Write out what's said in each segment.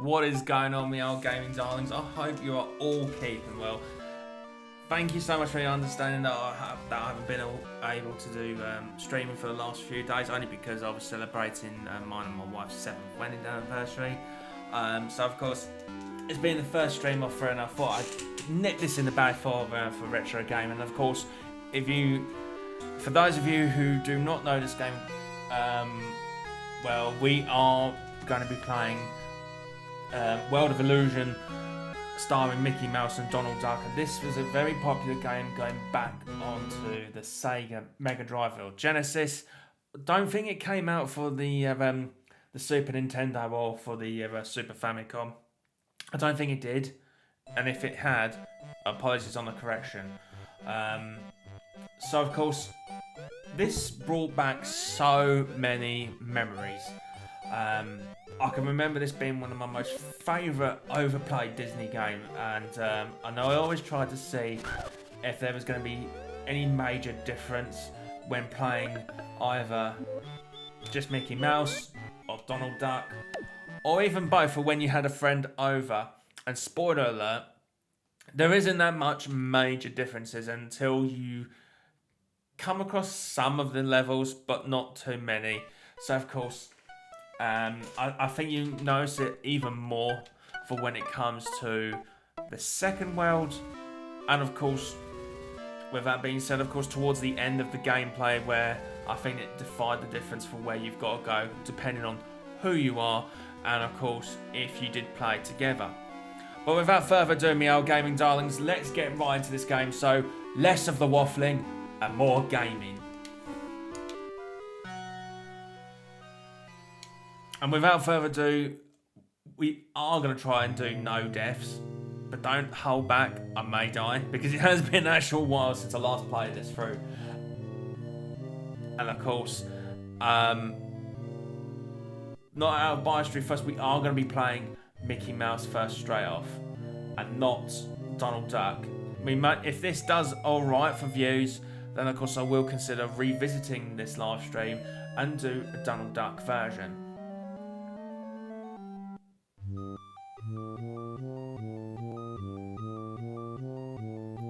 What is going on, me old gaming darlings? I hope you are all keeping well. Thank you so much for your understanding that I haven't been able to do streaming for the last few days, only because I was celebrating mine and my wife's 7th wedding anniversary. So of course, it's been the first stream off and I thought I'd nip this in the bag for retro game. And of course, for those of you who do not know this game, well, we are going to be playing World of Illusion, starring Mickey Mouse and Donald Duck, and this was a very popular game going back onto the SEGA Mega Drive or Genesis. Don't think it came out for the Super Nintendo or for the Super Famicom. I don't think it did, and if it had, apologies on the correction. So of course, this brought back so many memories. I can remember this being one of my most favourite overplayed Disney games, and I know I always tried to see if there was going to be any major difference when playing either just Mickey Mouse or Donald Duck, or even both, or when you had a friend over. And spoiler alert, there isn't that much major differences until you come across some of the levels, but not too many. So of course, I think you notice it even more for when it comes to the second world, and of course, with that being said, of course, towards the end of the gameplay, where I think it defined the difference for where you've got to go, depending on who you are, and of course, if you did play together. But without further ado, me old gaming darlings, let's get right into this game. So, less of the waffling and more gaming. And without further ado, we are going to try and do no deaths. But don't hold back, I may die, because it has been an actual while since I last played this through. And of course, not out of biasry first, we are going to be playing Mickey Mouse first straight off, and not Donald Duck. We might, if this does alright for views, then of course I will consider revisiting this live stream and do a Donald Duck version.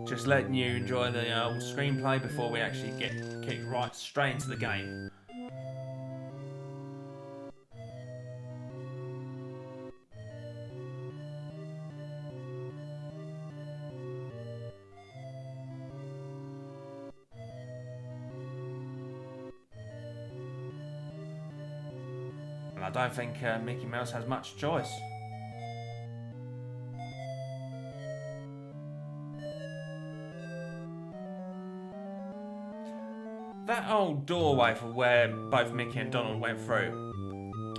Just letting you enjoy the screenplay before we actually get kicked right straight into the game. And I don't think Mickey Mouse has much choice. That old doorway for where both Mickey and Donald went through,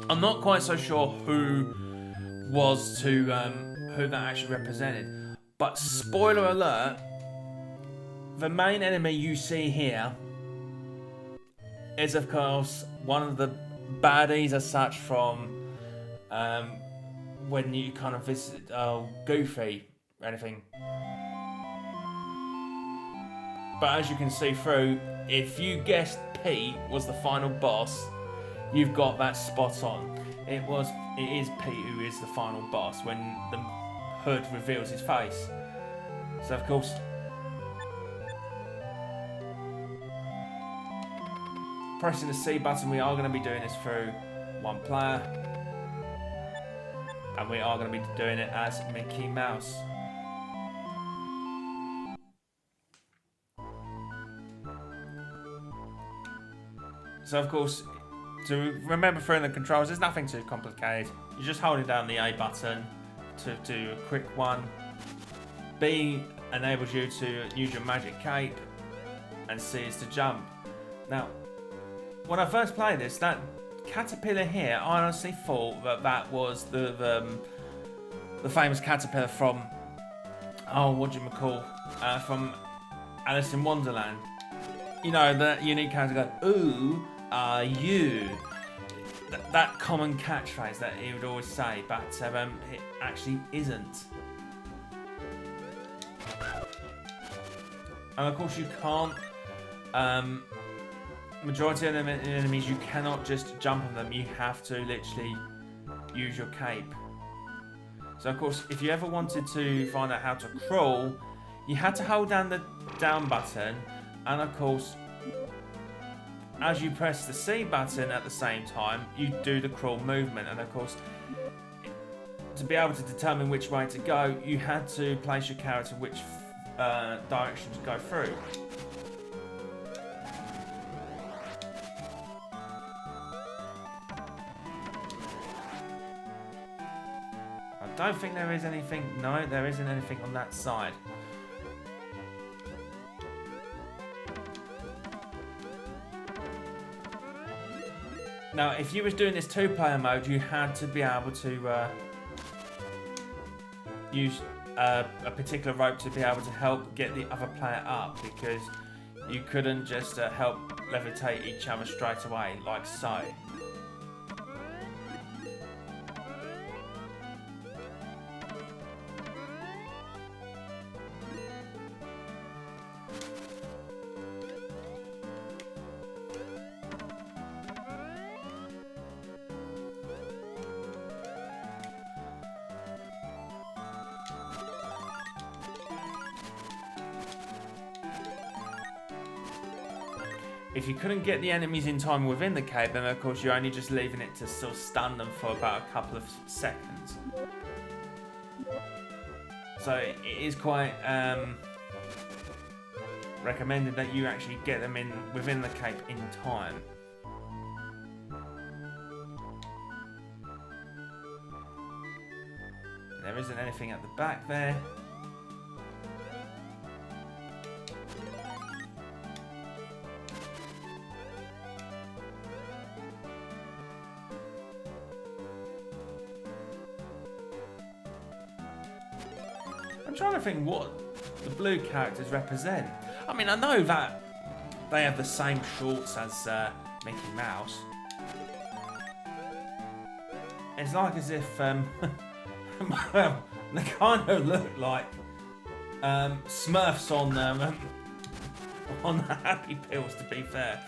I'm not quite so sure who that actually represented. But spoiler alert, the main enemy you see here is of course one of the baddies as such from when you kind of visit Goofy or anything. But as you can see through, if you guessed Pete was the final boss, you've got that spot on. It is Pete who is the final boss when the hood reveals his face. So of course, pressing the C button, we are going to be doing this through one player, and we are going to be doing it as Mickey Mouse. So of course, to remember through the controls, there's nothing too complicated. You're just holding down the A button to do a quick one. B enables you to use your magic cape, and C is to jump. Now, when I first played this, that caterpillar here, I honestly thought that was the famous caterpillar from, from Alice in Wonderland. You know, the unique character go, "Ooh, are you?" That common catchphrase that he would always say, but it actually isn't. And of course you can't, majority of the enemies, you cannot just jump on them, you have to literally use your cape. So of course, if you ever wanted to find out how to crawl, you had to hold down the down button, and of course, as you press the C button at the same time, you do the crawl movement. And of course, to be able to determine which way to go, you had to place your character which direction to go through. I don't think there is anything. No, there isn't anything on that side. Now, if you was doing this two-player mode, you had to be able to use a particular rope to be able to help get the other player up, because you couldn't just help levitate each other straight away, like so. If you couldn't get the enemies in time within the cave, then of course you're only just leaving it to sort of stun them for about a couple of seconds. So it is quite recommended that you actually get them in within the cave in time. There isn't anything at the back there. I'm trying to think what the blue characters represent. I mean, I know that they have the same shorts as Mickey Mouse. It's like as if, well, they kind of look like Smurfs on the Happy Pills, to be fair.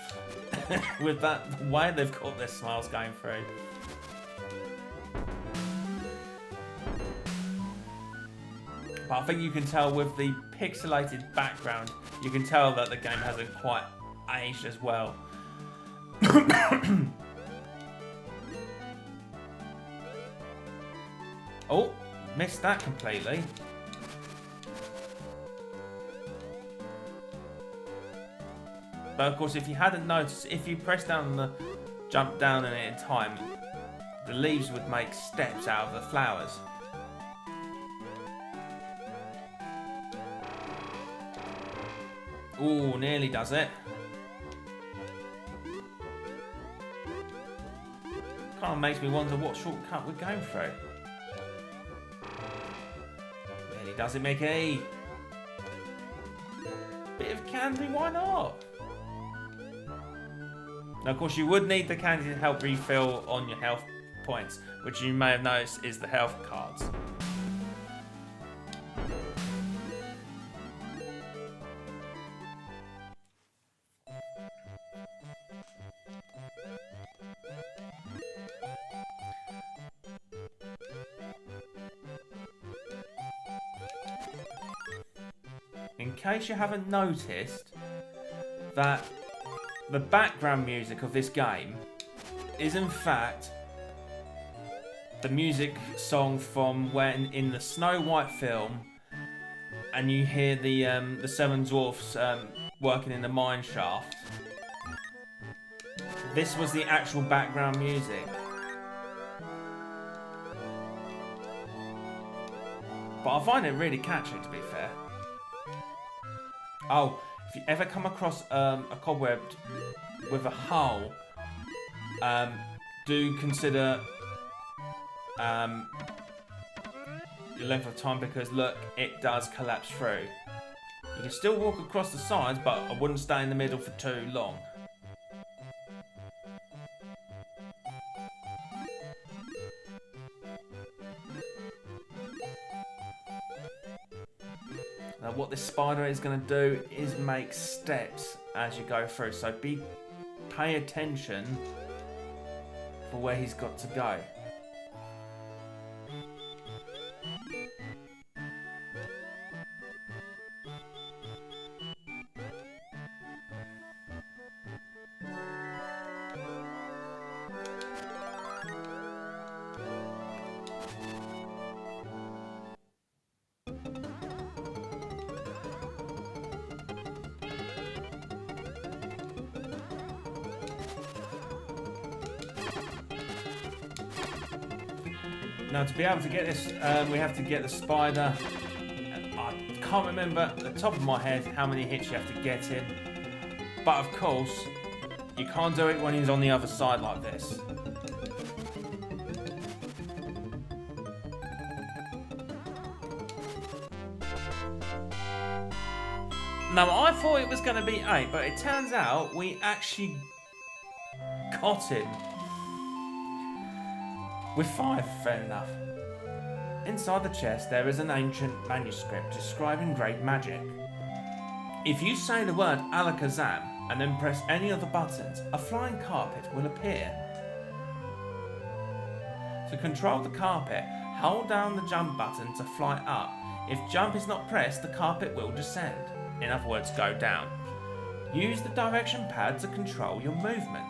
With that, the way they've got their smiles going through. But I think you can tell with the pixelated background, you can tell that the game hasn't quite aged as well. Oh, missed that completely. But of course, if you hadn't noticed, if you press down the jump down in it in time, the leaves would make steps out of the flowers. Ooh, nearly does it. Kind of makes me wonder what shortcut we're going through. Nearly does it, Mickey. Bit of candy, why not? Now, of course, you would need the candy to help refill on your health points, which you may have noticed is the health cards. In case you haven't noticed, that the background music of this game is in fact the music song from when in the Snow White film, and you hear the seven dwarfs working in the mine shaft. This was the actual background music. But I find it really catchy, to be fair. Oh, if you ever come across a cobweb with a hole, do consider your length of time, because look, it does collapse through. You can still walk across the sides, but I wouldn't stay in the middle for too long. Now what this spider is going to do is make steps as you go through, so pay attention for where he's got to go. Now to be able to get this, we have to get the spider. I can't remember at the top of my head how many hits you have to get him. But of course, you can't do it when he's on the other side like this. Now, I thought it was going to be 8, but it turns out we actually got him with 5, fair enough. Inside the chest, there is an ancient manuscript describing great magic. If you say the word Alakazam and then press any of the buttons, a flying carpet will appear. To control the carpet, hold down the jump button to fly up. If jump is not pressed, the carpet will descend. In other words, go down. Use the direction pad to control your movement.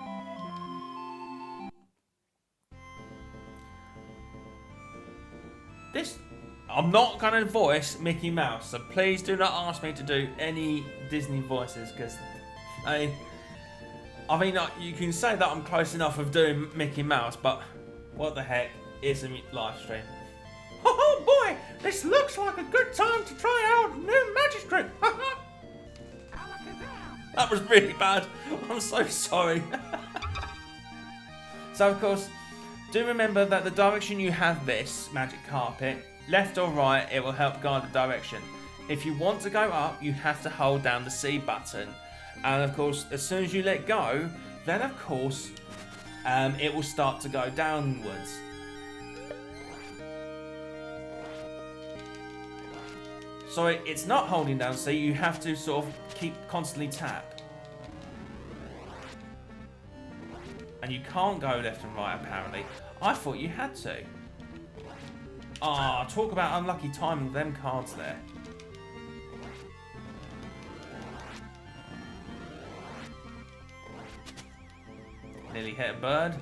I'm not going to voice Mickey Mouse, so please do not ask me to do any Disney voices, because I mean, you can say that I'm close enough of doing Mickey Mouse, but what the heck, it's a live stream. Oh boy, this looks like a good time to try out a new magic trick. That was really bad. I'm so sorry. So of course, do remember that the direction you have this magic carpet, left or right, it will help guide the direction. If you want to go up, you have to hold down the C button. And of course, as soon as you let go, then of course, it will start to go downwards. So it's not holding down C, you have to sort of keep constantly tap. And you can't go left and right apparently. I thought you had to. Ah, talk about unlucky timing with them cards there. Nearly hit a bird.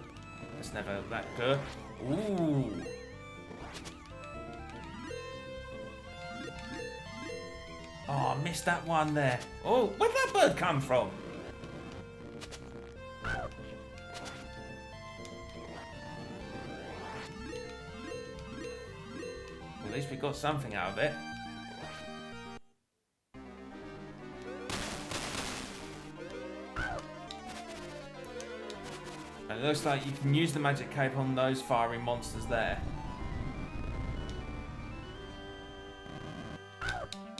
That's never that good. Ooh. Oh, I missed that one there. Oh, where'd that bird come from? At least we got something out of it. And it looks like you can use the magic cape on those fiery monsters there.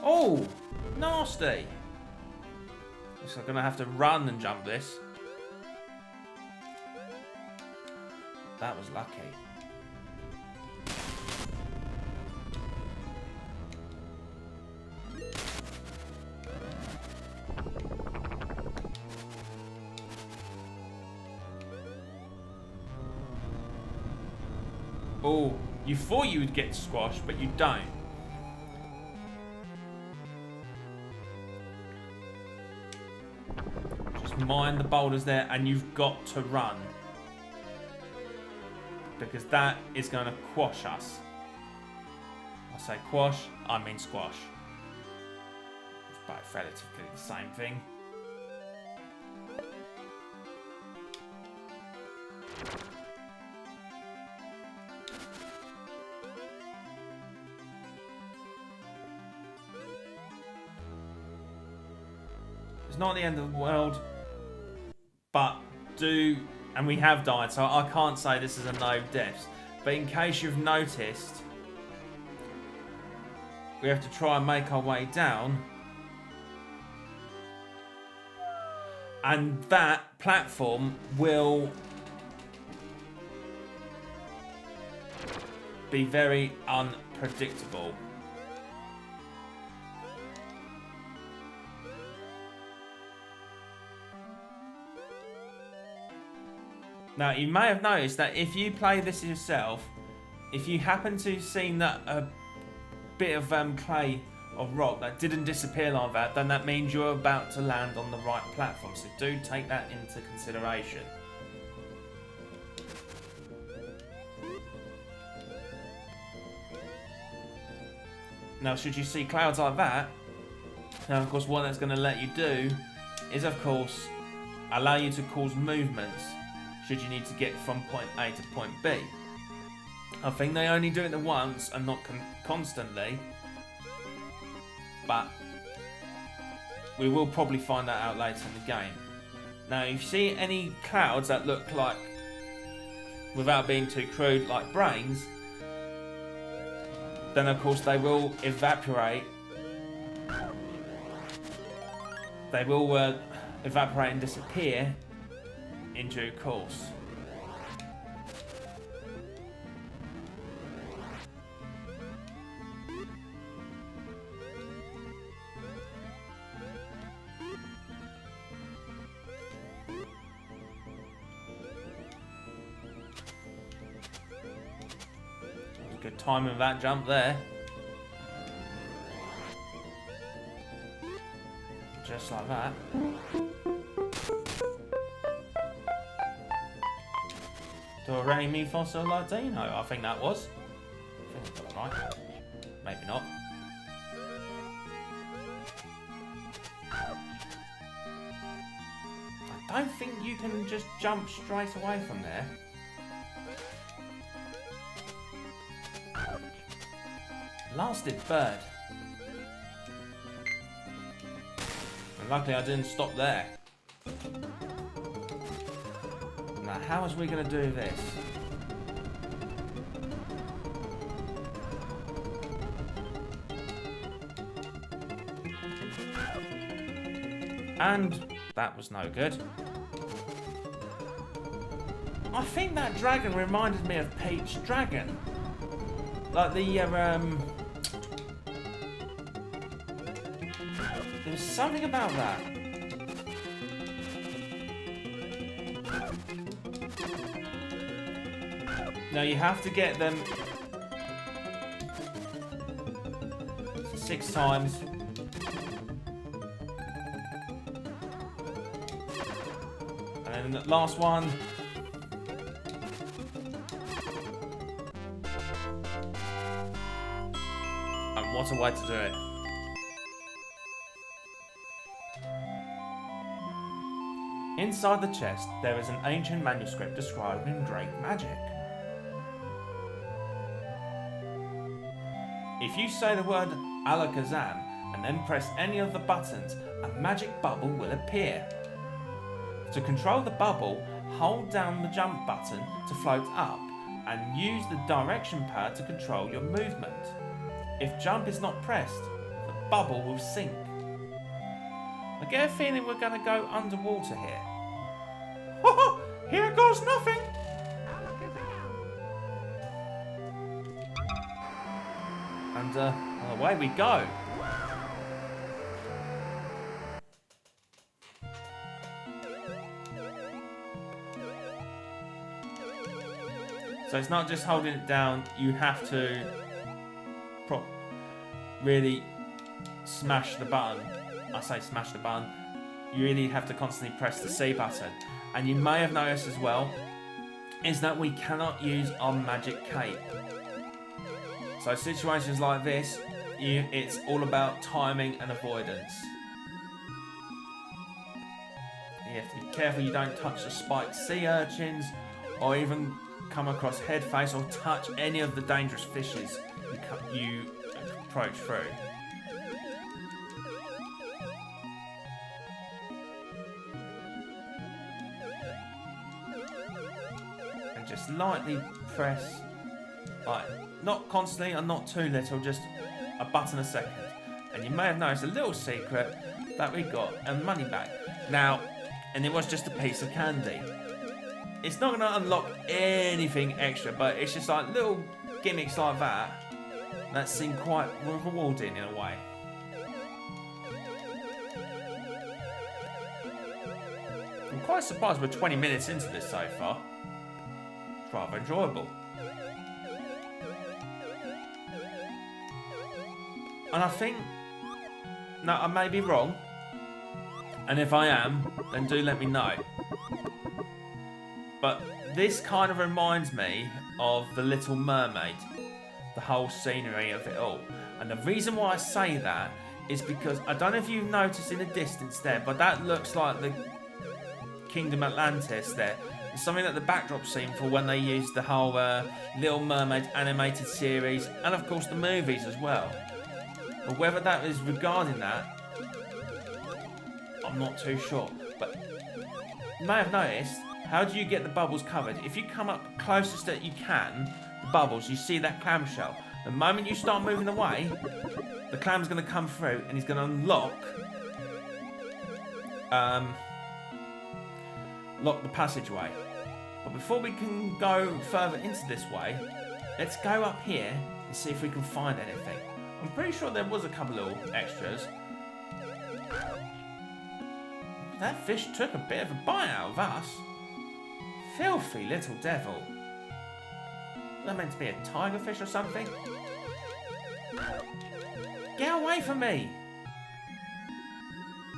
Oh, nasty. Looks like I'm gonna have to run and jump this. That was lucky. Oh, you thought you would get squashed, but you don't. Just mind the boulders there, and you've got to run. Because that is going to quash us. I say quash, I mean squash. It's both relatively the same thing. It's not the end of the world, but and we have died, so I can't say this is a no deaths. But in case you've noticed, we have to try and make our way down. And that platform will be very unpredictable. Now, you may have noticed that if you play this yourself, if you happen to see that a bit of clay or rock that didn't disappear like that, then that means you're about to land on the right platform. So do take that into consideration. Now, should you see clouds like that, now of course what that's going to let you do is of course allow you to cause movements should you need to get from point A to point B. I think they only do it the once and not constantly. But we will probably find that out later in the game. Now, if you see any clouds that look like, without being too crude, like brains, then of course they will evaporate. They will evaporate and disappear in due course. Good timing with that jump there. Just like that. Do re mi fa sol la ti? No, I think that was. I think I got it right. Maybe not. I don't think you can just jump straight away from there. Blasted bird. And luckily I didn't stop there. Now how is we going to do this? And that was no good. I think that dragon reminded me of Pete's dragon. Like the there's something about that. Now you have to get them 6 times. And then the last one. And what a way to do it. Inside the chest, there is an ancient manuscript describing great magic. If you say the word Alakazam and then press any of the buttons, a magic bubble will appear. To control the bubble, hold down the jump button to float up and use the direction pad to control your movement. If jump is not pressed, the bubble will sink. I get a feeling we're going to go underwater here. Here goes nothing! And away we go. So it's not just holding it down, you have to really smash the button. I say smash the button. You really have to constantly press the C button. And you may have noticed as well, is that we cannot use our magic cape. So situations like this, it's all about timing and avoidance. You have to be careful you don't touch the spiked sea urchins, or even come across head face or touch any of the dangerous fishes you approach through. And just lightly press, like, not constantly and not too little, just a button a second. And you may have noticed a little secret that we got a money bag. Now, and it was just a piece of candy. It's not going to unlock anything extra, but it's just like little gimmicks like that seem quite rewarding in a way. I'm quite surprised we're 20 minutes into this so far. It's rather enjoyable. And I think, no, I may be wrong, and if I am, then do let me know. But this kind of reminds me of The Little Mermaid, the whole scenery of it all. And the reason why I say that is because, I don't know if you've noticed in the distance there, but that looks like the Kingdom Atlantis there. It's something that the backdrop scene for when they used the whole Little Mermaid animated series, and of course the movies as well. But whether that is regarding that, I'm not too sure. But you may have noticed, how do you get the bubbles covered? If you come up closest that you can, the bubbles, you see that clamshell. The moment you start moving away, the clam's going to come through and he's going to unlock lock the passageway. But before we can go further into this way, let's go up here and see if we can find anything. I'm pretty sure there was a couple little extras. That fish took a bit of a bite out of us. Filthy little devil. Was that meant to be a tiger fish or something? Get away from me!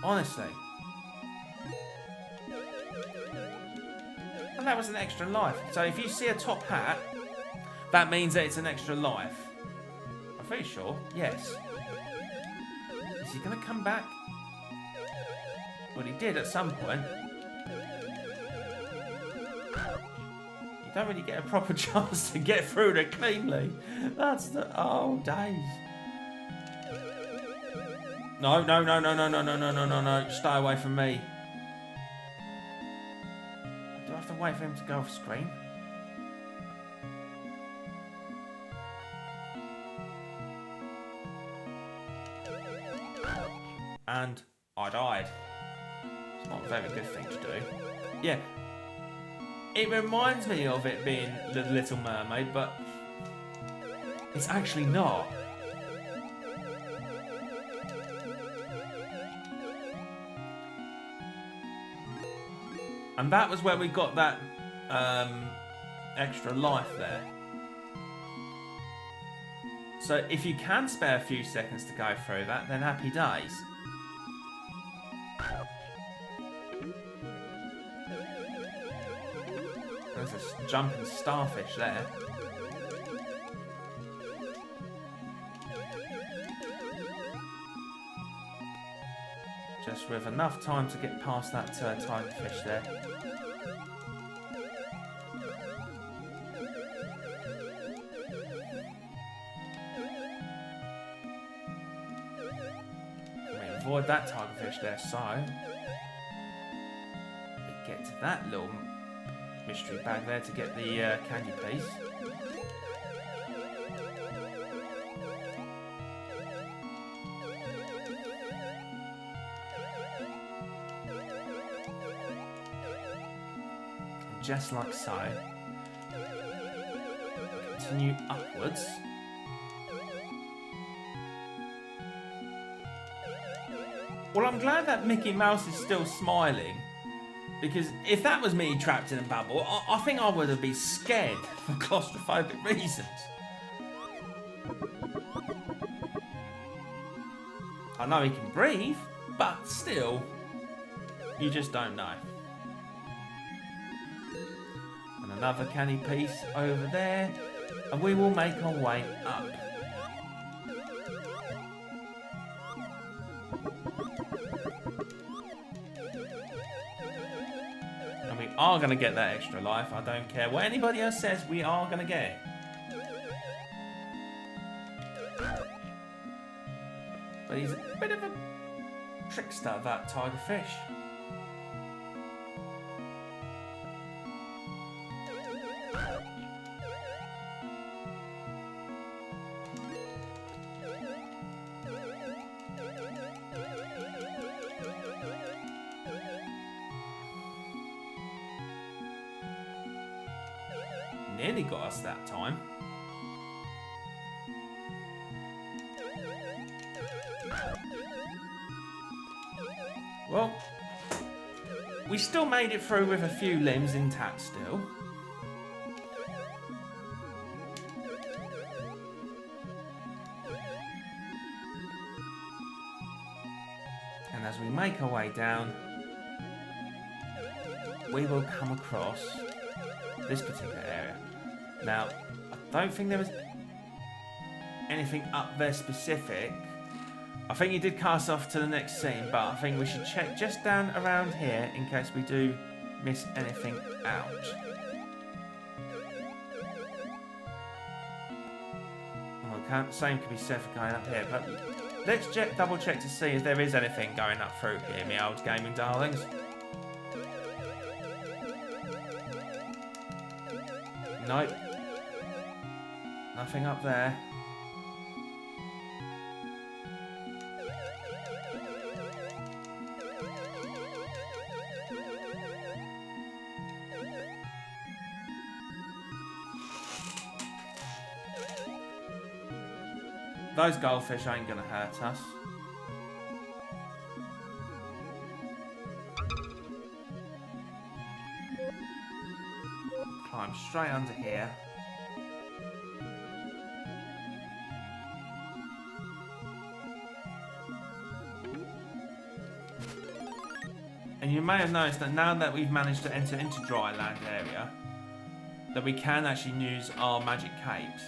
Honestly. And that was an extra life. So if you see a top hat, that means that it's an extra life. I'm pretty sure. Yes. Is he going to come back? Well, he did at some point. You don't really get a proper chance to get through it cleanly. That's the... Oh, days. No, no, no, no, no, no, no, no, no, no, no. Stay away from me. Do I have to wait for him to go off screen? And I died. It's not a very good thing to do. Yeah. It reminds me of it being The Little Mermaid, but it's actually not. And that was where we got that extra life there. So if you can spare a few seconds to go through that, then happy days. There's a jumping starfish there. Just with enough time to get past that tigerfish there. We avoid that tigerfish there, so we get to that little mystery bag there to get the candy piece. Just like so. Continue upwards. Well, I'm glad that Mickey Mouse is still smiling, because if that was me trapped in a bubble, I think I would have been scared for claustrophobic reasons. I know he can breathe, but still, you just don't know. Another candy piece over there, and we will make our way up. And we are going to get that extra life. I don't care what anybody else says, we are going to get it. But he's a bit of a trickster, that tigerfish. Nearly got us that time. Well, we still made it through with a few limbs intact still. And as we make our way down, we will come across this particular area. Now, I don't think there was anything up there specific. I think you did cast off to the next scene, but I think we should check just down around here in case we do miss anything out. Well, same could be said for going up here, but let's double check to see if there is anything going up through here, my old gaming darlings. Nope. Nothing up there. Those goldfish ain't gonna hurt us. Climb straight under here. And you may have noticed that now that we've managed to enter into dry land area, that we can actually use our magic capes.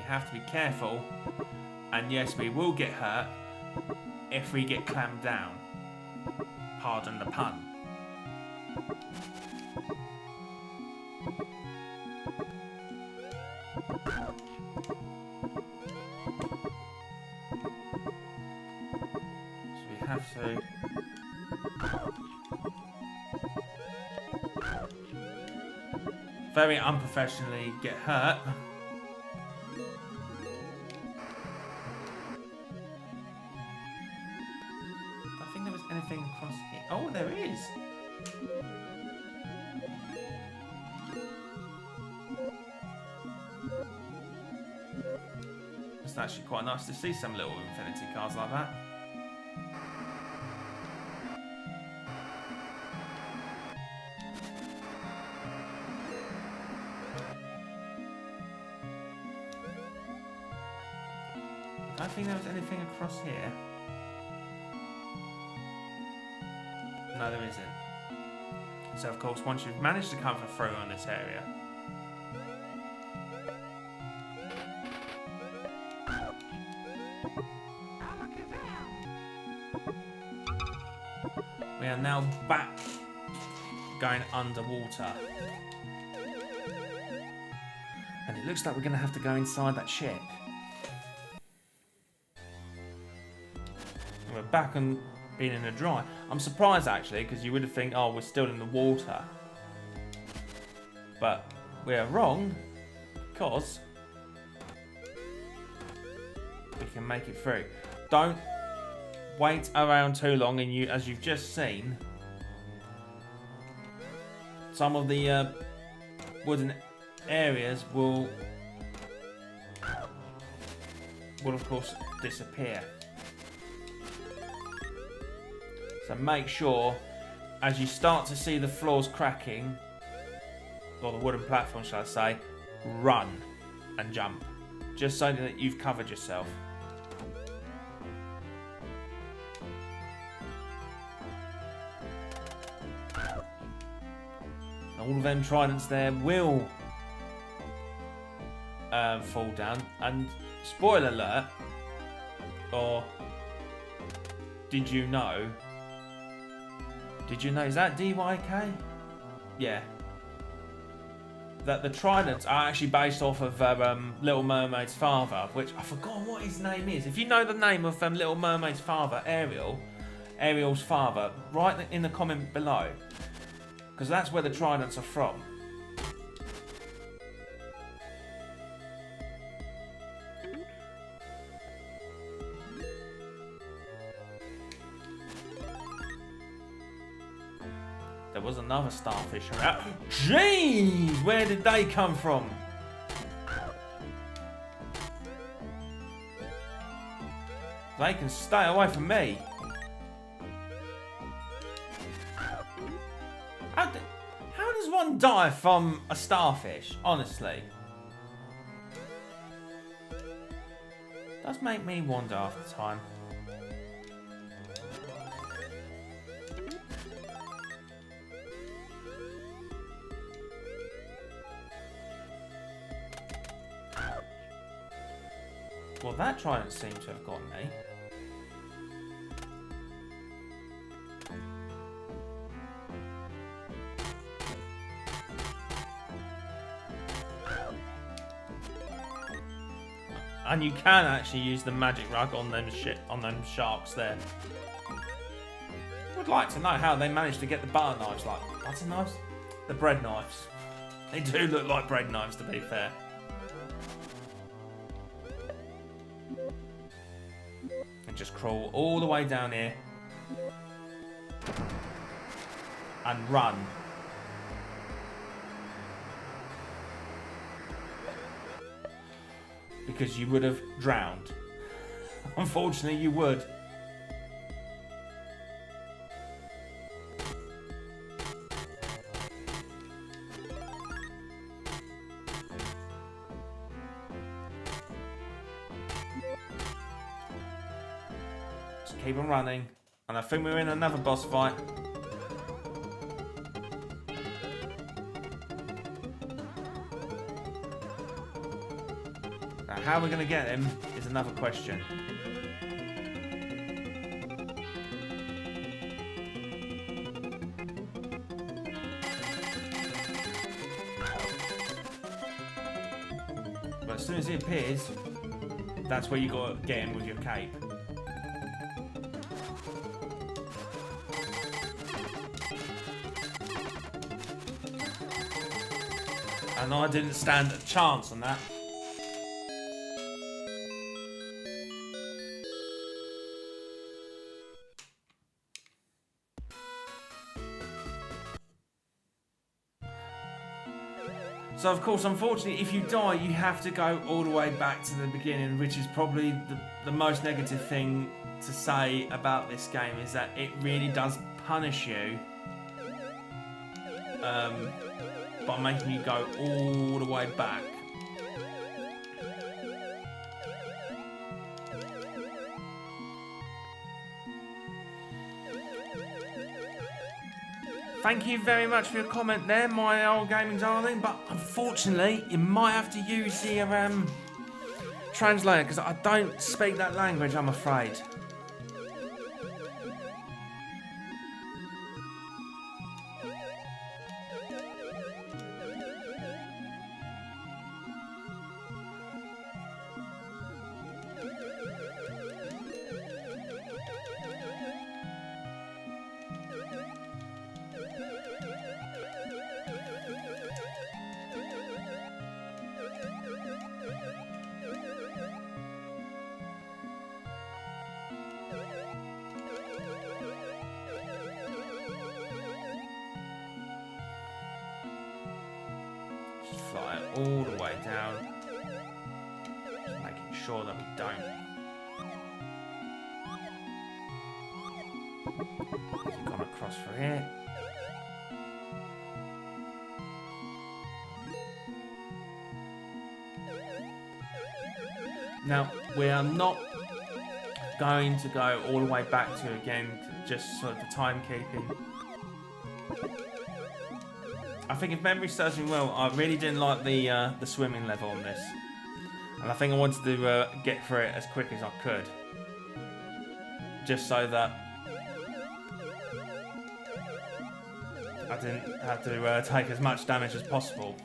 Have to be careful, and yes, we will get hurt if we get clammed down. Pardon the pun. So we have to very unprofessionally get hurt. Anything across here? Oh, there is. It's actually quite nice to see some little infinity cards like that. I don't think there was anything across here. No, there isn't. So, of course, once you've managed to come through on this area, we are now back going underwater. And it looks like we're going to have to go inside that ship. And we're back on being in the dry. I'm surprised actually, because you would have think, oh, we're still in the water. But we're wrong, because we can make it through. Don't wait around too long, and you, as you've just seen, some of the wooden areas will of course disappear. So make sure, as you start to see the floors cracking, or the wooden platform, shall I say, run and jump, just so that you've covered yourself. All of them tridents there will fall down, and spoiler alert, or did you know? Did you know, is that DYK? Yeah. That the tridents are actually based off of Little Mermaid's father, which I forgot what his name is. If you know the name of Little Mermaid's father, Ariel's father, write in the comment below, because that's where the tridents are from. There was another starfish around. Jeez, where did they come from? They can stay away from me. How does one die from a starfish, honestly? Does make me wonder after time. Well, that trident seemed to have got me. And you can actually use the magic rug on them sharks there. Would like to know how they managed to get the butter knives. Like butter knives? The bread knives. They do look like bread knives, to be fair. And just crawl all the way down here and run. Because you would have drowned. Unfortunately, you would. Just keep on running. And I think we're in another boss fight. How we're going to get him is another question. But as soon as he appears, that's where you got to get him with your cape. And I didn't stand a chance on that. So of course, unfortunately, if you die, you have to go all the way back to the beginning, which is probably the most negative thing to say about this game, is that it really does punish you by making you go all the way back. Thank you very much for your comment there, my old gaming darling, but unfortunately you might have to use the translator because I don't speak that language, I'm afraid. Fly it all the way down, just making sure that we don't. Come across for here. Now, we are not going to go all the way back to again, just sort of the timekeeping. I think if memory serves me well, I really didn't like the swimming level on this. And I think I wanted to get through it as quick as I could. Just so that I didn't have to take as much damage as possible.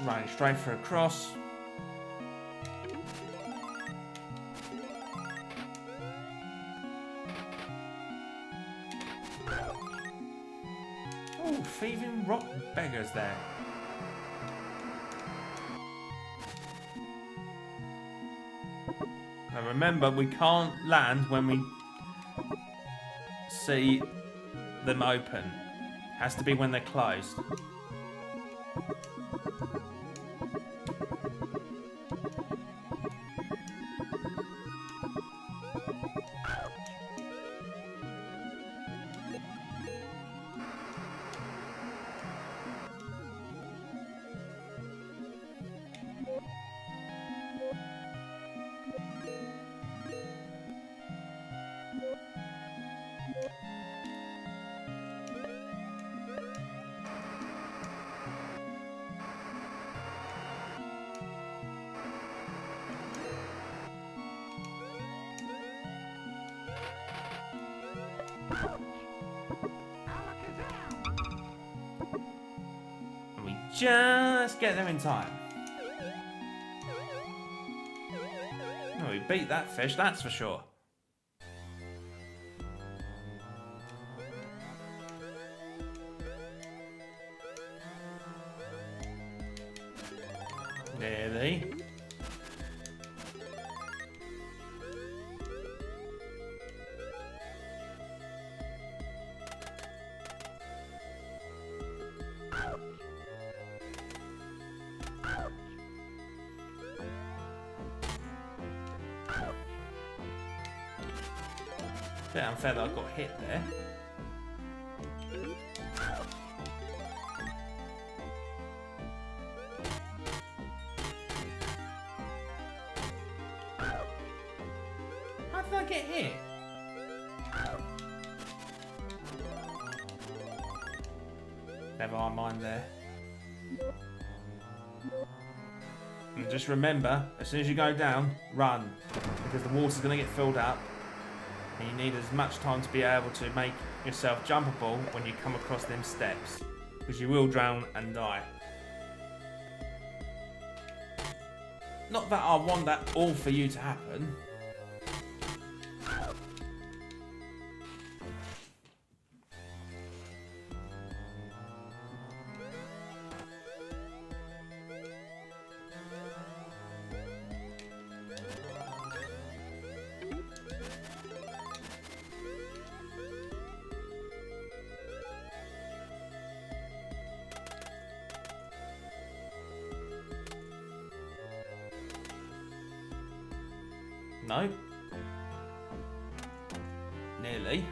Running straight for a cross. Oh, thieving rock beggars there. Now remember, we can't land when we see them open. Has to be when they're closed. And we just get there in time. Oh, we beat that fish, that's for sure. Nearly. Bit unfair that I got hit there. How did I get hit? Never mind there. And just remember, as soon as you go down, run. Because the water's going to get filled up. And you need as much time to be able to make yourself jumpable when you come across them steps. Because you will drown and die. Not that I want that all for you to happen. No. Nearly.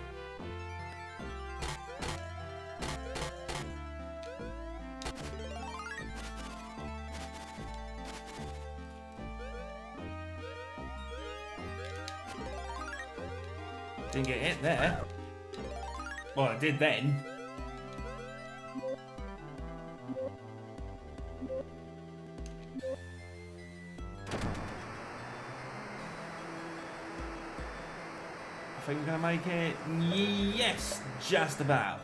Didn't get hit there. Well, I did then. I think we're going to make it. Yes, just about.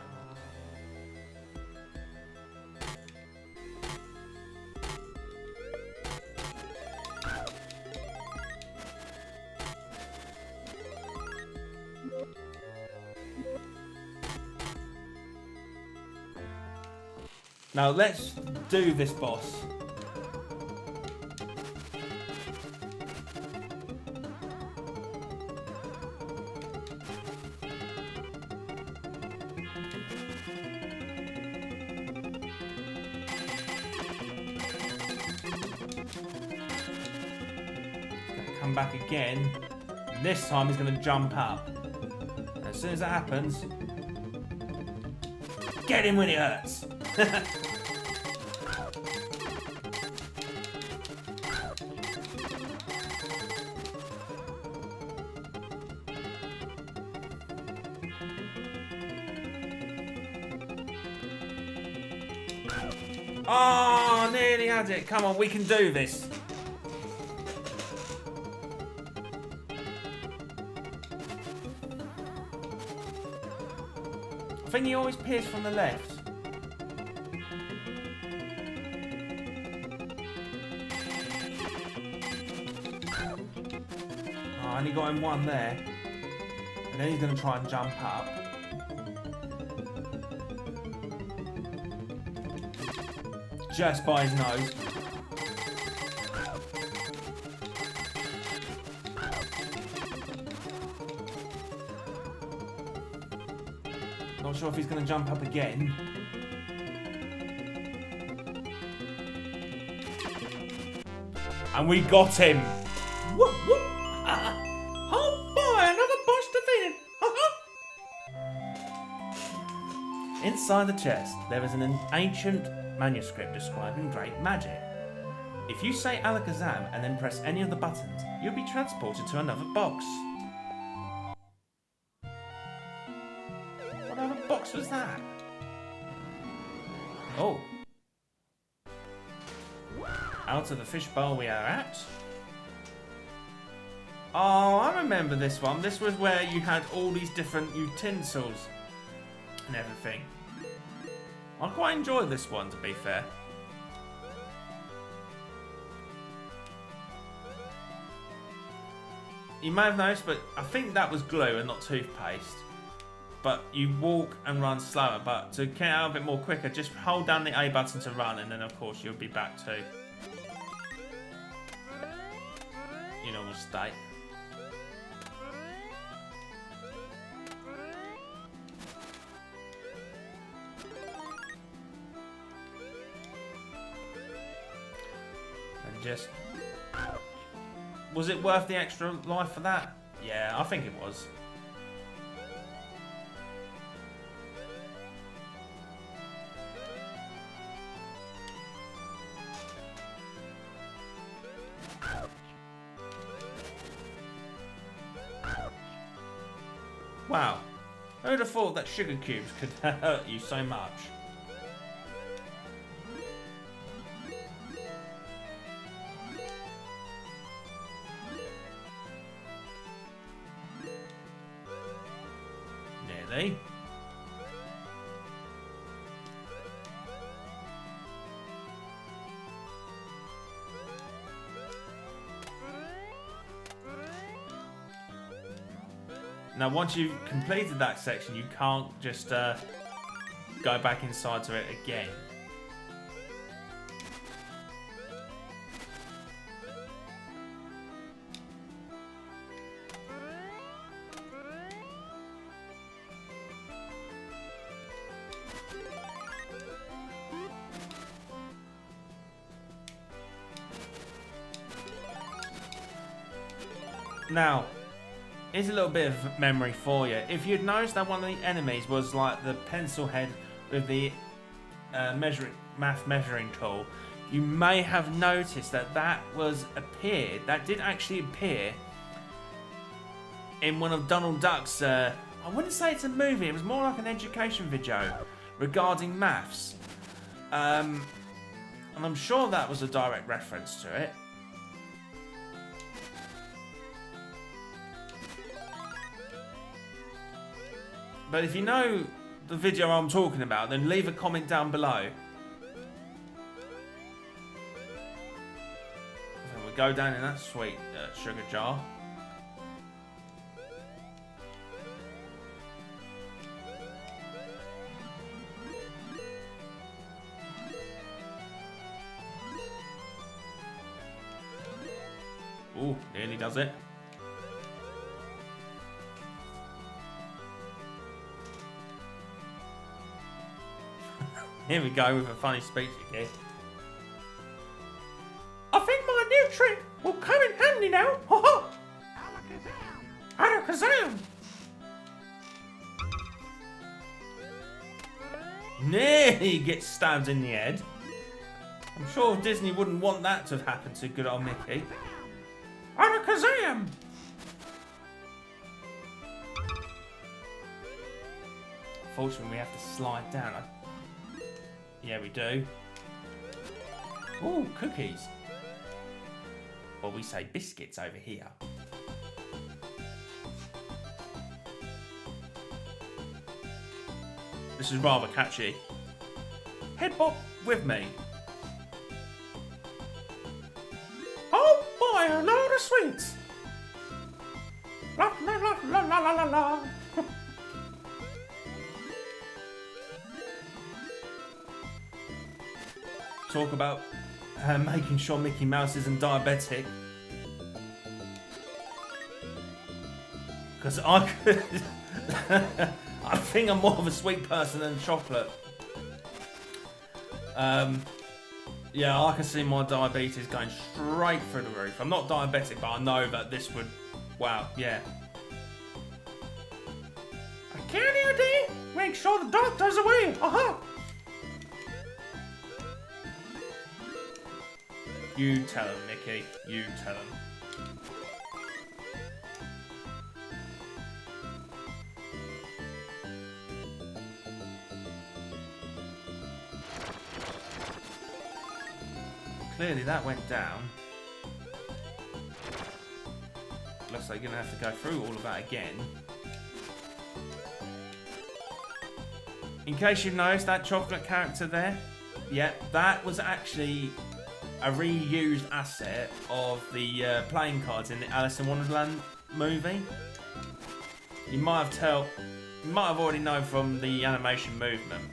Now let's do this boss. Come back again. This time he's going to jump up. And as soon as that happens, get him when it hurts. Oh, nearly had it. Come on, we can do this. I think he always peers from the left. Oh, I only got him one there. And then he's going to try and jump up. Just by his nose. Not sure if he's going to jump up again. And we got him. Whoop, whoop. Oh boy, another boss defeated. Inside the chest, there is an ancient manuscript describing great magic. If you say Alakazam and then press any of the buttons, you'll be transported to another box. What other box was that? Oh. Out of the fishbowl we are at. Oh, I remember this one. This was where you had all these different utensils and everything. I quite enjoyed this one, to be fair. You may have noticed, but I think that was glue and not toothpaste. But you walk and run slower. But to get out of it more quicker, just hold down the A button to run, and then of course you'll be back to your normal state. And just... Was it worth the extra life for that? Yeah, I think it was. Wow, who'd have thought that sugar cubes could hurt you so much? Nearly. Now, once you've completed that section, you can't just go back inside to it again. Now, here's a little bit of memory for you. If you'd noticed that one of the enemies was like the pencil head with the math measuring tool, you may have noticed that that did actually appear in one of Donald Duck's, I wouldn't say it's a movie, it was more like an education video regarding maths. And I'm sure that was a direct reference to it. But if you know the video I'm talking about, then leave a comment down below. And we'll go down in that sweet sugar jar. Ooh, nearly does it. Here we go with a funny speech again. I think my new trick will come in handy now. Ha ha! Alakazam! Nearly gets stabbed in the head. I'm sure Disney wouldn't want that to happen to good old Mickey. Alakazam! Unfortunately, we have to slide down. Yeah, we do. Ooh, cookies. Well, we say biscuits over here. This is rather catchy. Head bop with me. Oh boy, a load of sweets. La la la la la la la la. Talk about making sure Mickey Mouse isn't diabetic. Because I could... I think I'm more of a sweet person than chocolate. Yeah, I can see my diabetes going straight through the roof. I'm not diabetic, but I know that this would... Wow, yeah. A candy idea? Make sure the doctor's away. Aha! You tell him, Mickey. You tell him. Clearly that went down. looks like you're going to have to go through all of that again. In case you've noticed that chocolate character there, yeah, that was actually a reused asset of the playing cards in the Alice in Wonderland movie. You might have already known from the animation movement.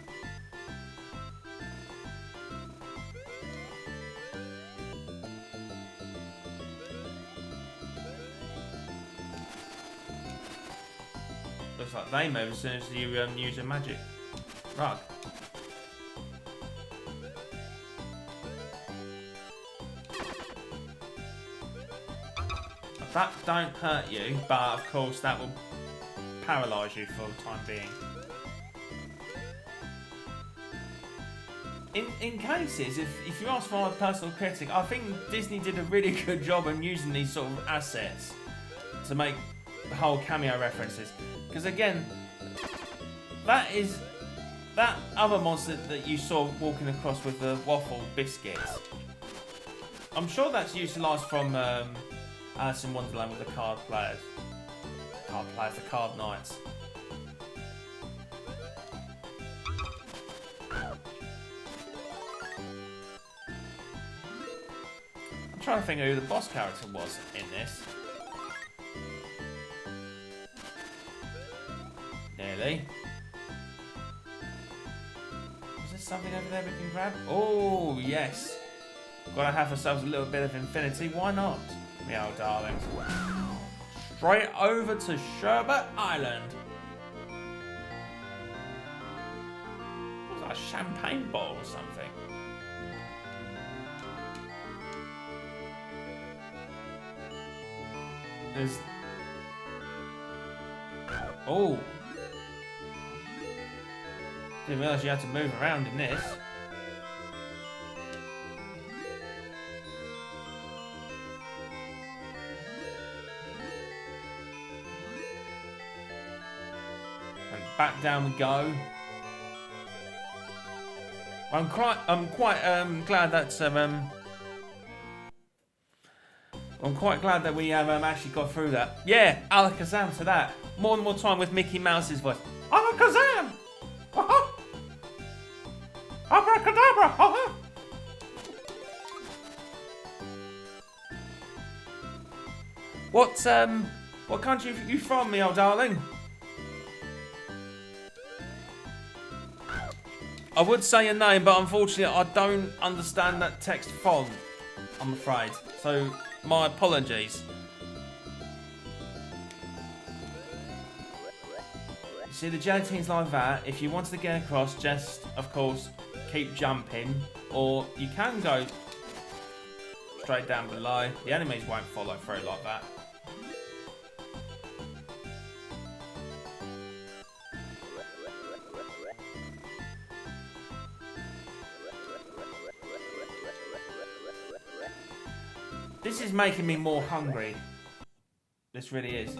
Looks like they move as soon as you use a magic rug. That don't hurt you, but of course that will paralyse you for the time being. In cases, if you ask for my personal critic, I think Disney did a really good job in using these sort of assets to make the whole cameo references. Because again, that other monster that you saw walking across with the waffle biscuits, I'm sure that's utilised from Alice in Wonderland with the card players. The card knights. I'm trying to think of who the boss character was in this. Nearly. Is there something over there we can grab? Oh, yes. Gotta have ourselves a little bit of infinity. Why not? Meow, darlings. Straight over to Sherbet Island. What was that, a champagne bottle or something? There's... Oh! Didn't realise you had to move around in this. Back down we go. I'm quite glad that I'm quite glad that we have actually got through that. Yeah, Alakazam to that. More and more time with Mickey Mouse's voice. Alakazam! Abracadabra! What country are you from, me old darling? I would say your name, but unfortunately I don't understand that text font, I'm afraid. So, my apologies. You see, the gelatine's like that. If you wanted to get across, just, of course, keep jumping. Or you can go straight down below. The enemies won't follow through like that. This is making me more hungry. This really is.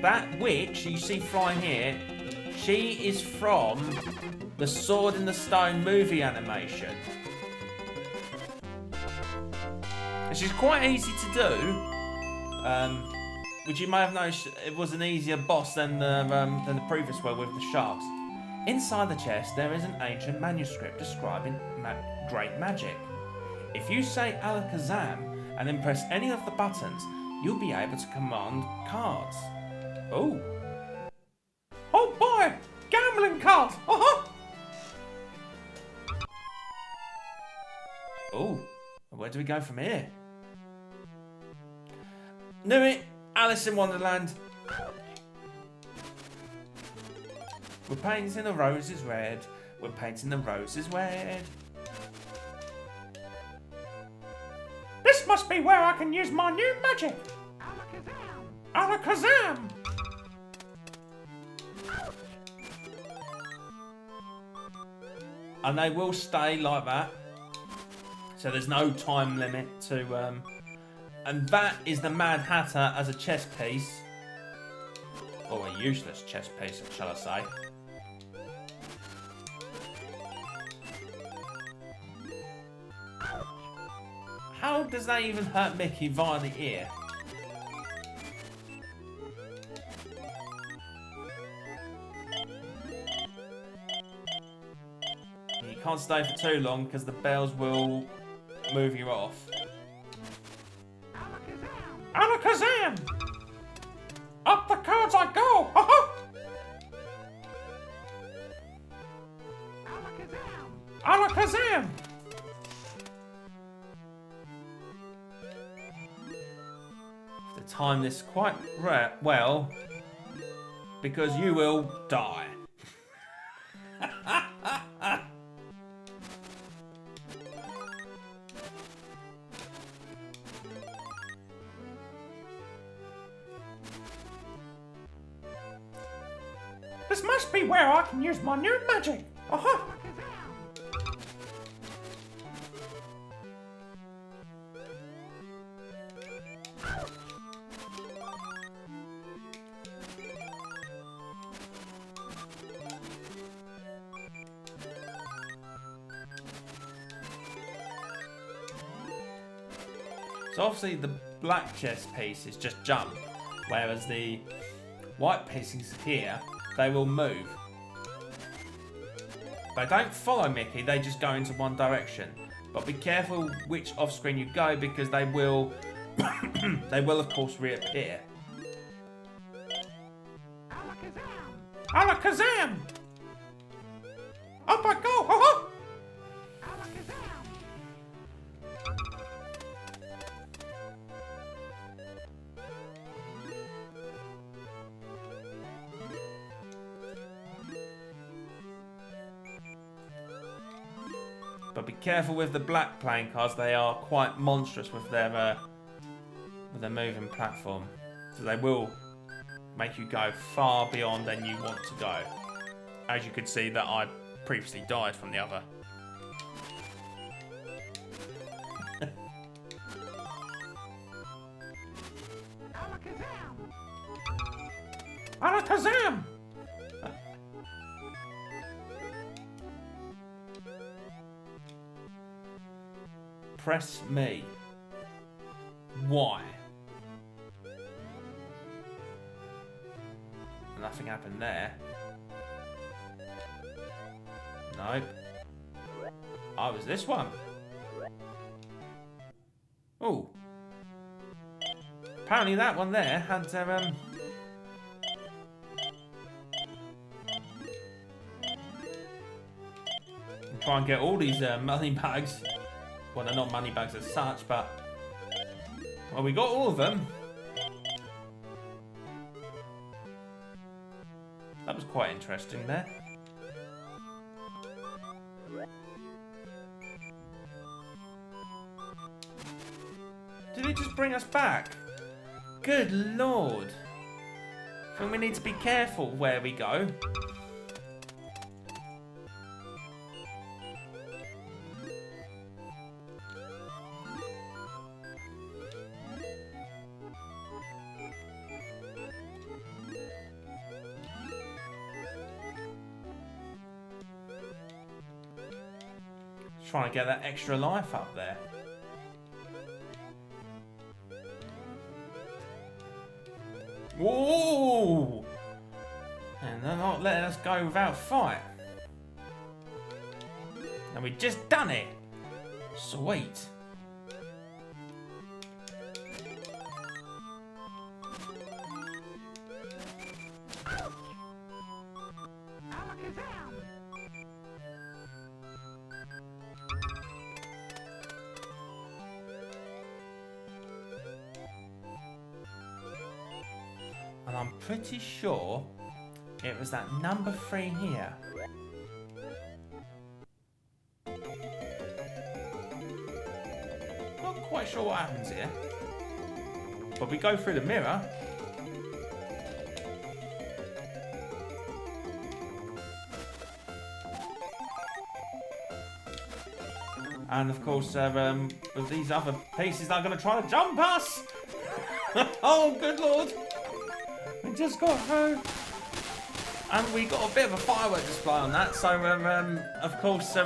That witch you see flying here, she is from the Sword in the Stone movie animation. And she's quite easy to do. Which you may have noticed it was an easier boss than the previous one with the sharks. Inside the chest there is an ancient manuscript describing great magic. If you say Alakazam and then press any of the buttons, you'll be able to command cards. Oh. Oh boy! Gambling cards! Oh. Where do we go from here? Knew it! Alice in Wonderland. We're painting the roses red. We're painting the roses red. This must be where I can use my new magic. Alakazam! Alakazam! And they will stay like that. So there's no time limit to... And that is the Mad Hatter as a chess piece. Or a useless chess piece, shall I say. How does that even hurt Mickey via the ear? You can't stay for too long because the bells will move you off. Alakazam! Up the cards I go! Alakazam! To time this quite well, because you will die. This must be where I can use my new magic. So obviously the black chess piece is just jump, whereas the white pieces here, they will move. They don't follow Mickey, they just go into one direction. But be careful which off screen you go because they will they will of course reappear. Alakazam! Up I go! But be careful with the black playing cards, they are quite monstrous with their moving platform. So they will make you go far beyond than you want to go. As you could see that I previously died from the other. Alakazam! Press me. Why? Nothing happened there. Nope. Oh, it was this one. Oh. Apparently that one there had try and get all these money bags. Well, they're not money bags as such, but well, we got all of them. That was quite interesting there. Did it just bring us back? Good lord. Then we need to be careful where we go. Trying to get that extra life up there. Whoa! And they're not letting us go without fight. And we just done it. Sweet. And I'm pretty sure it was that number 3 here. Not quite sure what happens here. But we go through the mirror. And of course, with these other pieces, they're going to try to jump us. Oh, good lord. We We just got through. And we got a bit of a firework display on that, so of course we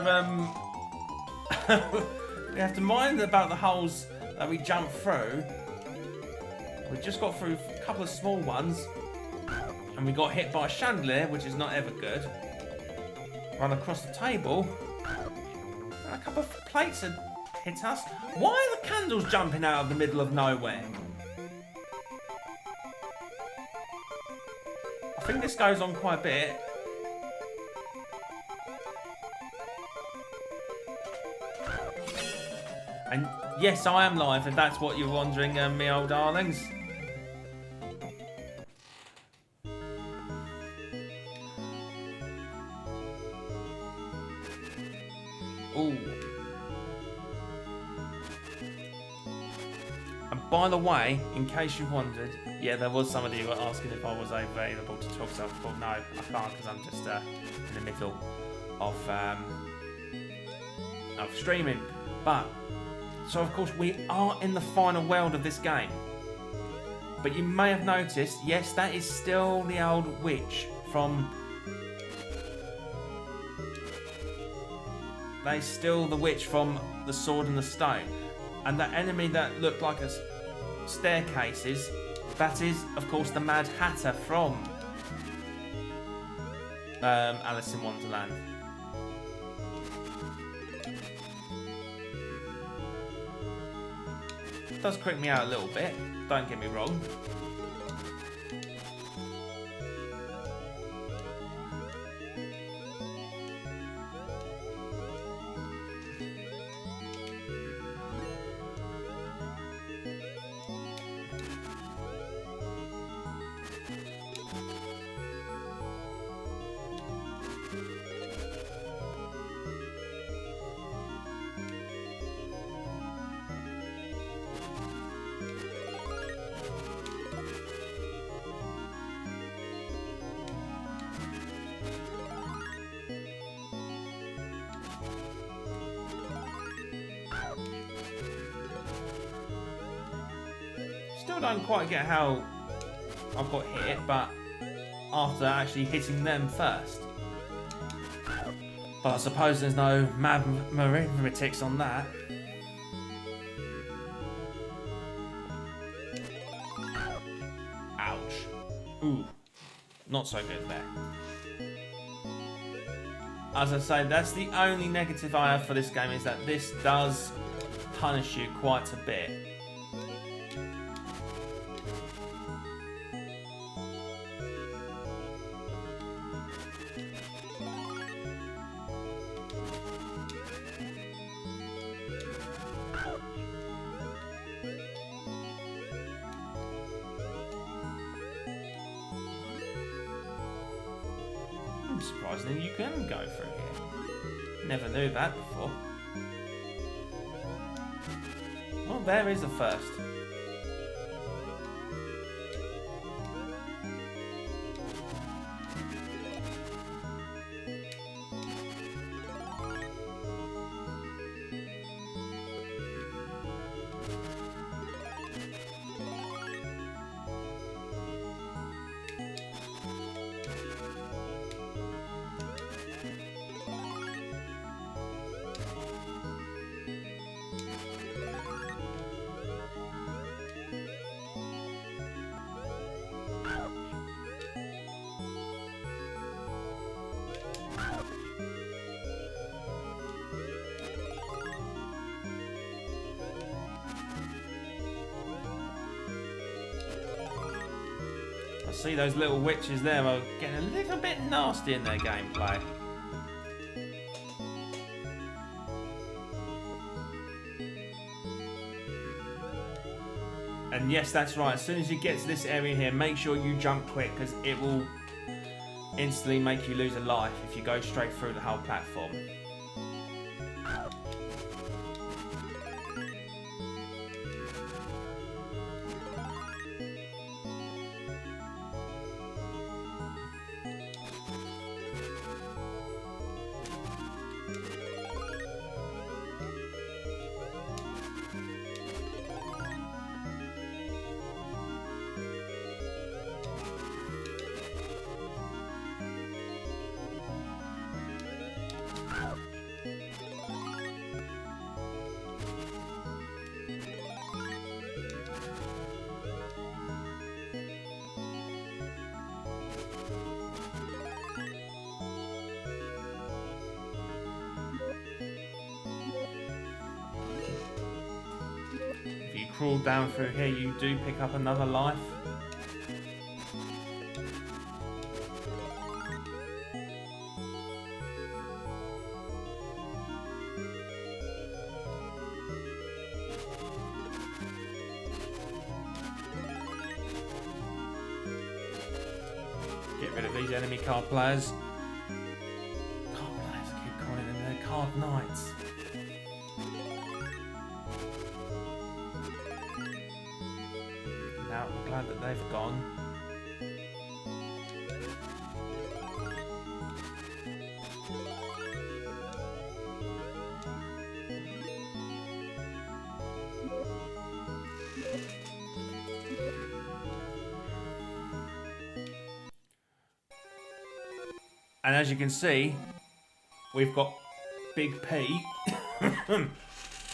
have to mind about the holes that we jump through. We just got through a couple of small ones, and we got hit by a chandelier, which is not ever good. Run across the table, and a couple of plates had hit us. Why are the candles jumping out of the middle of nowhere? I think this goes on quite a bit. And yes, I am live, if that's what you're wondering, me old darlings. Ooh. And by the way, in case you wondered, yeah, there was somebody who were asking if I was available to talk, so I thought, no, I can't, because I'm just in the middle of streaming. But, so of course, we are in the final world of this game. But you may have noticed, yes, that is still the old witch from... That is still the witch from The Sword and the Stone. And that enemy that looked like a staircases, that is, of course, the Mad Hatter from Alice in Wonderland. It does creep me out a little bit, don't get me wrong. Still don't quite get how I've got hit, but after actually hitting them first. But I suppose there's no mathematics on that. Ouch. Ooh. Not so good there. As I say, that's the only negative I have for this game, is that this does punish you quite a bit. Surprisingly, you can go through here. Never knew that before. Well, there is a first. See, those little witches there are getting a little bit nasty in their gameplay. And yes, that's right, as soon as you get to this area here, make sure you jump quick, because it will instantly make you lose a life if you go straight through the whole platform. crawl down through here, you do pick up another life. Get rid of these enemy card players. Card players, I keep calling them their card knights. Now I'm glad that they've gone. And as you can see, we've got Big P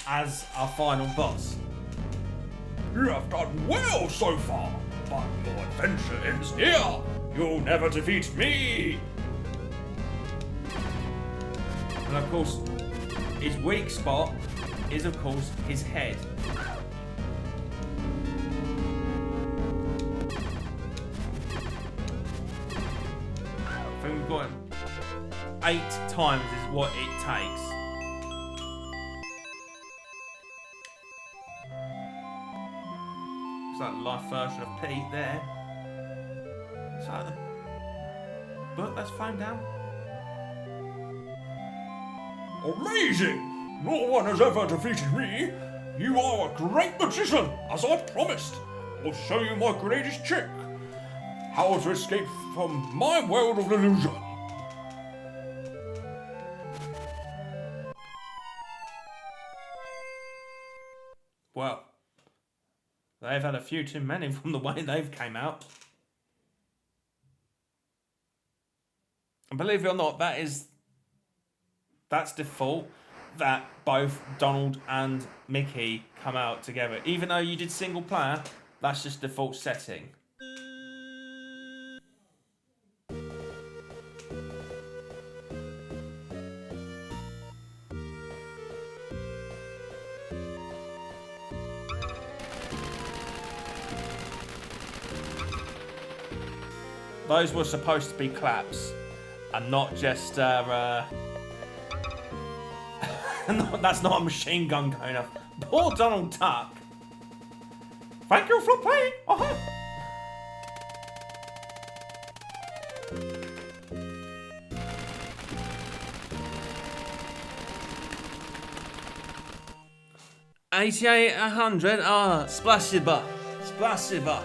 as our final boss. You have done well so far, but your adventure ends here. You'll never defeat me. And of course, his weak spot is of course his head. I think we've got him 8 times is what it takes. It's like the life version of Pete there. So the book that's flown down. Amazing! No one has ever defeated me. You are a great magician, as I promised. I'll show you my greatest trick. How to escape from my world of illusion. Well, they've had a few too many from the way they've came out. And believe it or not, that's default, that both Donald and Mickey come out together. Even though you did single player, that's just default setting. Those were supposed to be claps, and not just that's not a machine gun going off. Poor Donald Duck. Thank you for playing. Uh-huh. $88, 100. Ah, splashiba, splashiba.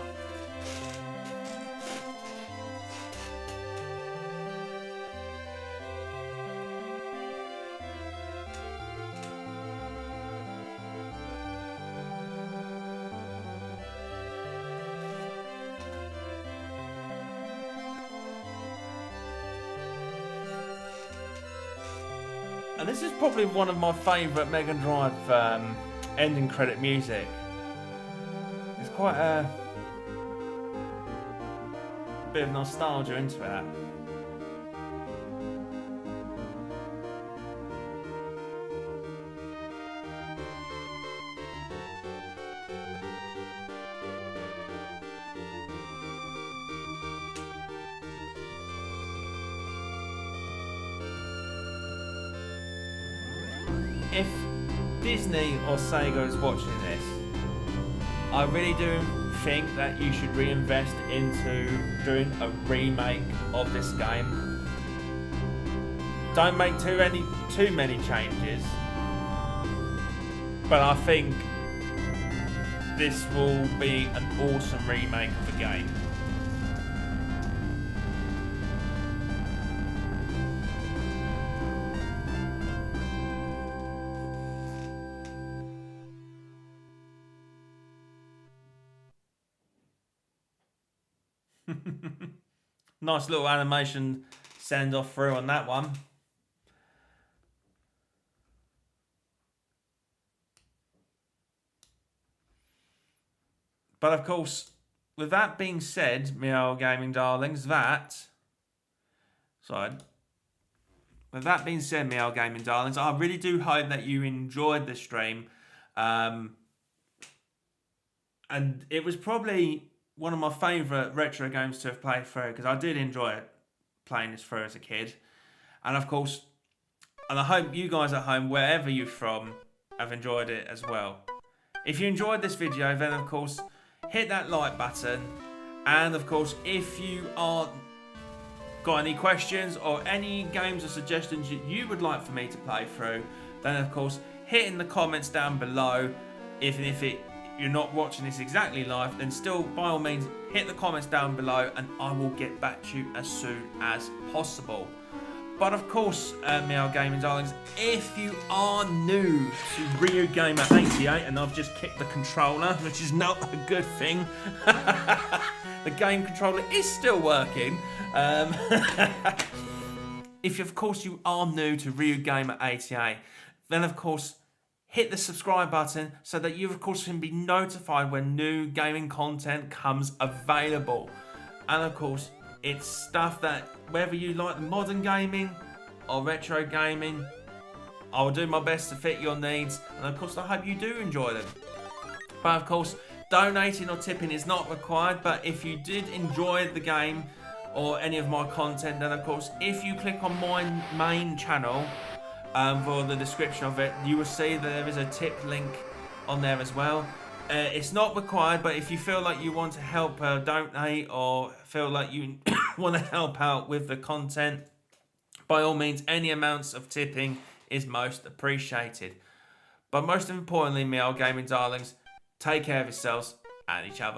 And this is probably one of my favourite Mega Drive ending credit music. There's quite a bit of nostalgia into it. If Disney or Sega is watching this, I really do think that you should reinvest into doing a remake of this game. Don't make too many changes, but I think this will be an awesome remake of the game. Nice little animation send off through on that one. But of course, with that being said, meow gaming darlings, with that being said, meow gaming darlings, I really do hope that you enjoyed this stream. And it was probably one of my favourite retro games to have played through, because I did enjoy playing this through as a kid. And of course, and I hope you guys at home, wherever you're from, have enjoyed it as well. If you enjoyed this video, then of course, hit that like button. And of course, if you are got any questions or any games or suggestions you would like for me to play through, then of course, hit in the comments down below. If you're not watching this exactly live, then still, by all means, hit the comments down below and I will get back to you as soon as possible. But of course, Meow Gaming Darlings, if you are new to RyuGamer88, and I've just kicked the controller, which is not a good thing. The game controller is still working. If of course you are new to RyuGamer88, then of course hit the subscribe button so that you of course can be notified when new gaming content comes available. And of course, it's stuff that, whether you like modern gaming or retro gaming, I will do my best to fit your needs, and of course I hope you do enjoy them. But of course, donating or tipping is not required, but if you did enjoy the game or any of my content, then of course, if you click on my main channel for the description of it, you will see that there is a tip link on there as well. It's not required, but if you feel like you want to help donate, or feel like you want to help out with the content, by all means, any amounts of tipping is most appreciated. But most importantly, Meow Gaming Darlings, take care of yourselves and each other.